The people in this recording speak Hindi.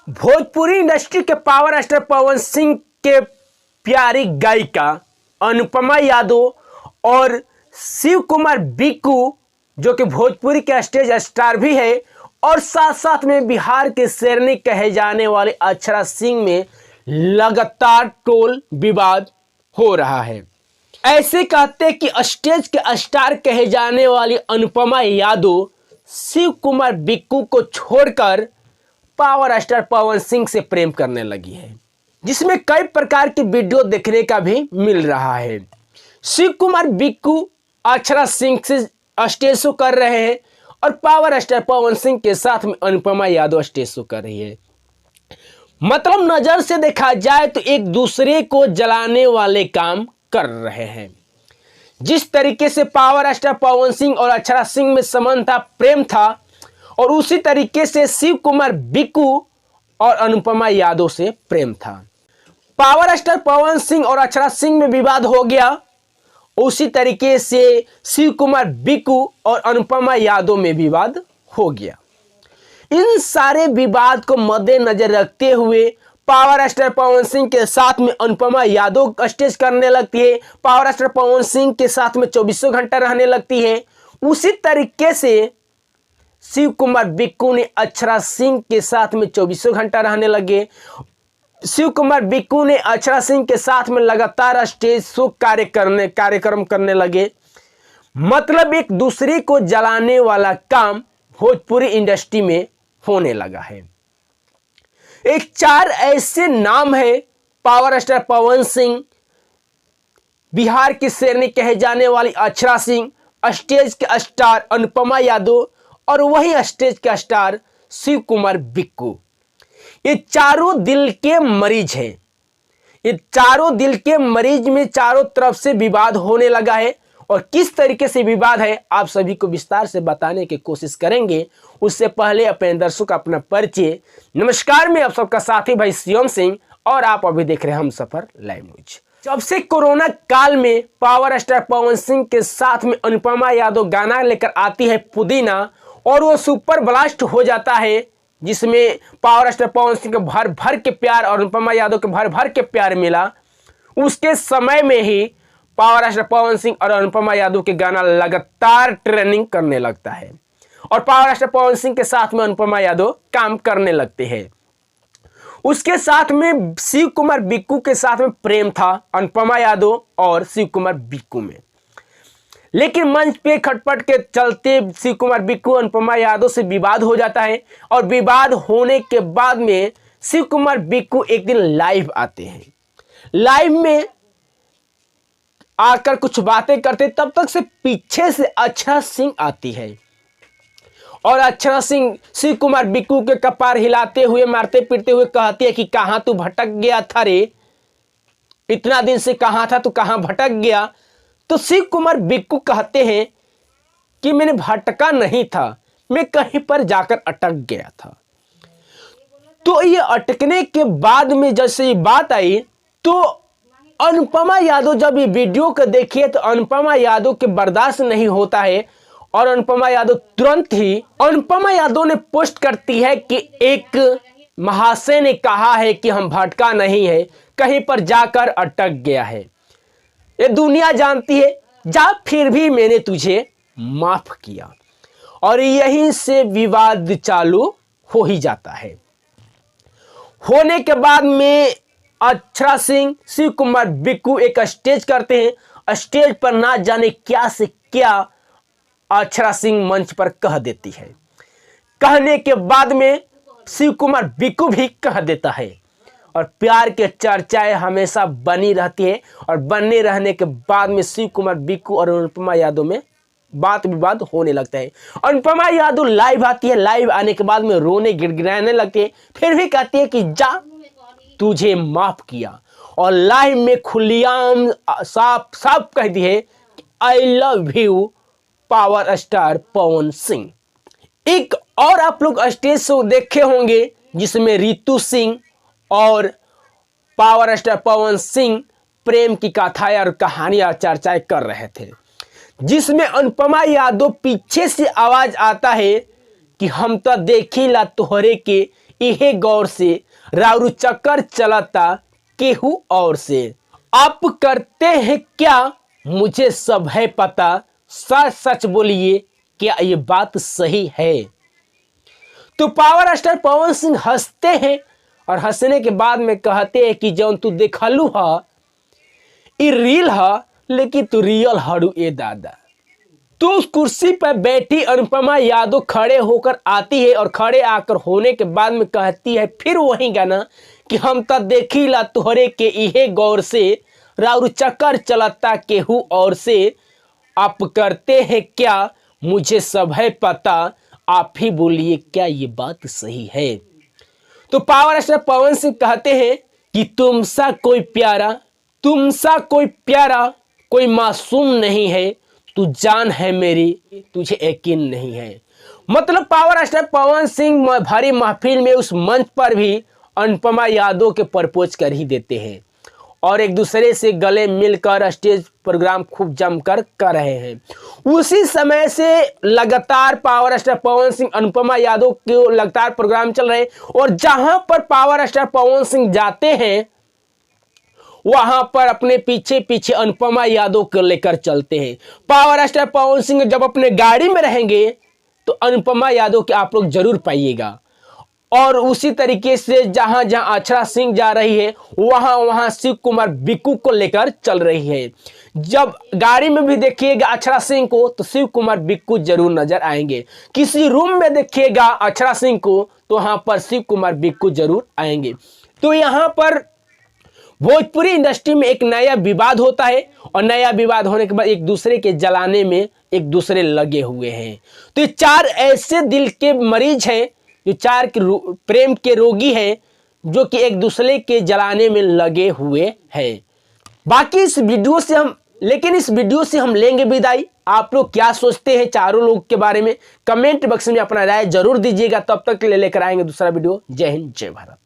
भोजपुरी इंडस्ट्री के पावर स्टार पवन सिंह के प्यारी गायिका अनुपमा यादव और शिव कुमार बिक्कू जो कि भोजपुरी के स्टेज स्टार भी है और साथ साथ में बिहार के शेरनी कहे जाने वाले अक्षरा सिंह में लगातार टोल विवाद हो रहा है। ऐसे कहते कि स्टेज के स्टार कहे जाने वाली अनुपमा यादव शिव कुमार बिक्कू को छोड़कर पावर स्टार पवन सिंह से प्रेम करने लगी है, जिसमें कई प्रकार की वीडियो देखने का भी मिल रहा है। शिव कुमार बिक्कू अक्षरा सिंह से स्टेज शो कर रहे हैं और पावर स्टार पवन सिंह के साथ में अनुपमा यादव स्टेज शो कर रही है। मतलब नजर से देखा जाए तो एक दूसरे को जलाने वाले काम कर रहे हैं। जिस तरीके से पावर स्टार पवन सिंह और अक्षरा सिंह में संबंध था, प्रेम था, और उसी तरीके से शिव कुमार बिक्कू और अनुपमा यादव से प्रेम था। पावर स्टार पवन सिंह और अक्षरा सिंह में विवाद हो गया, उसी तरीके से शिव कुमार बिक्कू और अनुपमा यादव में विवाद हो गया। इन सारे विवाद को मद्देनजर रखते हुए पावर स्टार पवन सिंह के साथ में अनुपमा यादव स्टेज करने लगती है, पावर स्टार पवन सिंह के साथ में 24 घंटा रहने लगती है। उसी तरीके से शिव कुमार बिक्कू ने अक्षरा सिंह के साथ में 24 घंटा रहने लगे। शिव कुमार बिक्कू ने अक्षरा सिंह के साथ में लगातार स्टेज शो कार्यक्रम करने लगे। मतलब एक दूसरे को जलाने वाला काम भोजपुरी इंडस्ट्री में होने लगा है। एक 4 ऐसे नाम है पावर स्टार पवन सिंह, बिहार की शेरनी कहे जाने वाली अक्षरा सिंह, स्टेज के स्टार अनुपमा यादव और वही स्टेज का स्टार शिव कुमार बिक्कू। ये चारों दिल के मरीज हैं। ये चारों दिल के मरीज में चारों तरफ से विवाद होने लगा है और किस तरीके से विवाद है आप सभी को विस्तार से बताने की कोशिश करेंगे। उससे पहले अपने दर्शकों का अपना परिचय। नमस्कार, मैं आप सबका साथी भाई शिवम सिंह और आप अभी देख रहे हैं हमसफर लाइव न्यूज। जब से कोरोना काल में पावर स्टार पवन सिंह के साथ में अनुपमा यादव गाना लेकर आती है पुदीना और वो सुपर ब्लास्ट हो जाता है, जिसमें पावर स्टार पवन सिंह को भर भर के प्यार और अनुपमा यादव को भर भर के प्यार मिला। उसके समय में ही पावर स्टार पवन सिंह और अनुपमा यादव के गाना लगातार ट्रेंडिंग करने लगता है और पावर स्टार पवन सिंह के साथ में अनुपमा यादव काम करने लगते हैं। उसके साथ में शिव कुमार बिक्कू के साथ में प्रेम था अनुपमा यादव और शिव कुमार बिक्कू में, लेकिन मंच पे खटपट के चलते शिव कुमार बिक्कू अनुपमा यादव से विवाद हो जाता है और विवाद होने के बाद में शिव कुमार बिक्कू एक दिन लाइव आते हैं। लाइव में आकर कुछ बातें करते, तब तक से पीछे से अक्षरा सिंह आती है और अक्षरा सिंह शिव कुमार बिक्कू के कपार हिलाते हुए मारते पीटते हुए कहती है कि कहां तू भटक गया था रे, इतना दिन से कहां था तू, कहां भटक गया। तो शिव कुमार बिक्कू कहते हैं कि मैंने भटका नहीं था, मैं कहीं पर जाकर अटक गया था। तो ये अटकने के बाद में जैसे ये बात आई तो अनुपमा यादव जब ये वीडियो को देखिए तो अनुपमा यादव के बर्दाश्त नहीं होता है और अनुपमा यादव तुरंत ही अनुपमा यादव ने पोस्ट करती है कि एक महाशय ने कहा है कि हम भटका नहीं है, कहीं पर जाकर अटक गया है, ये दुनिया जानती है, जा फिर भी मैंने तुझे माफ किया। और यहीं से विवाद चालू हो ही जाता है। होने के बाद में अक्षरा सिंह शिव कुमार बिक्कू एक स्टेज करते हैं। स्टेज पर ना जाने क्या से क्या अक्षरा सिंह मंच पर कह देती है। कहने के बाद में शिव कुमार बिक्कू भी कह देता है और प्यार के चर्चाएं हमेशा बनी रहती है और बनने रहने के बाद में शिव कुमार बिक्कू और अनुपमा यादव में बात विवाद होने लगता है। अनुपमा यादव लाइव आती है, लाइव आने के बाद में रोने गिड़गिड़ाने लगती है, फिर भी कहती है कि जा तुझे माफ किया और लाइव में खुलेआम साफ साफ कहती है कि I love you power star Pawan Singh. एक और आप लोग स्टेज शो देखे होंगे जिसमें रितु सिंह और पावर स्टार पवन सिंह प्रेम की कथाएं और कहानियां चर्चाएं कर रहे थे, जिसमें अनुपमा यादव पीछे से आवाज आता है कि हम तो देखिला तोहरे के इहे गौर से राउरू चक्कर चलता केहू और से। आप करते हैं क्या मुझे सब है पता, सच सच बोलिए क्या ये बात सही है। तो पावर स्टार पवन सिंह हंसते हैं और हंसने के बाद में कहते हैं कि जौन तू देखलू हा ई रील हा, लेकिन तू रियल हड़ू ए दादा। तो उस कुर्सी पर बैठी अनुपमा यादव खड़े होकर आती है और खड़े आकर होने के बाद में कहती है फिर वही गाना कि हम तो देखीला तोहरे के इहे गौर से, राउर चक्कर चलता केहू और से। आप करते हैं क्या मुझे सब है पता, आप ही बोलिए क्या ये बात सही है। तो पावर स्टार पवन सिंह कहते हैं कि तुमसा कोई प्यारा, तुमसा कोई प्यारा कोई मासूम नहीं है, तू जान है मेरी तुझे यकीन नहीं है। मतलब पावर स्टार पवन सिंह भारी महफिल में उस मंच पर भी अनुपमा यादव के प्रपोज कर ही देते हैं और एक दूसरे से गले मिलकर स्टेज प्रोग्राम खूब जमकर कर रहे हैं। उसी समय से लगातार पावर स्टार पवन सिंह अनुपमा यादव के लगातार प्रोग्राम चल रहे हैं और जहां पर पावर स्टार पवन सिंह जाते हैं वहां पर अपने पीछे पीछे अनुपमा यादव को लेकर चलते हैं। पावर स्टार पवन सिंह जब अपने गाड़ी में रहेंगे तो अनुपमा यादव के आप लोग जरूर पाइएगा। और उसी तरीके से जहां जहां अक्षरा सिंह जा रही है वहां वहां शिव कुमार बिक्कू को लेकर चल रही है। जब गाड़ी में भी देखिएगा अक्षरा सिंह को तो शिव कुमार बिक्कू जरूर नजर आएंगे। किसी रूम में देखिएगा अक्षरा सिंह को तो वहां पर शिव कुमार बिक्कू जरूर आएंगे। तो यहाँ पर भोजपुरी इंडस्ट्री में एक नया विवाद होता है और नया विवाद होने के बाद एक दूसरे के जलाने में एक दूसरे लगे हुए हैं। तो ये चार ऐसे दिल के मरीज हैं जो चार के प्रेम के रोगी हैं जो कि एक दूसरे के जलाने में लगे हुए हैं। बाकी इस वीडियो से हम लेंगे विदाई। आप लोग क्या सोचते हैं चारों लोग के बारे में कमेंट बॉक्स में अपना राय जरूर दीजिएगा। तब तक के लिए लेकर आएंगे दूसरा वीडियो। जय हिंद जय भारत।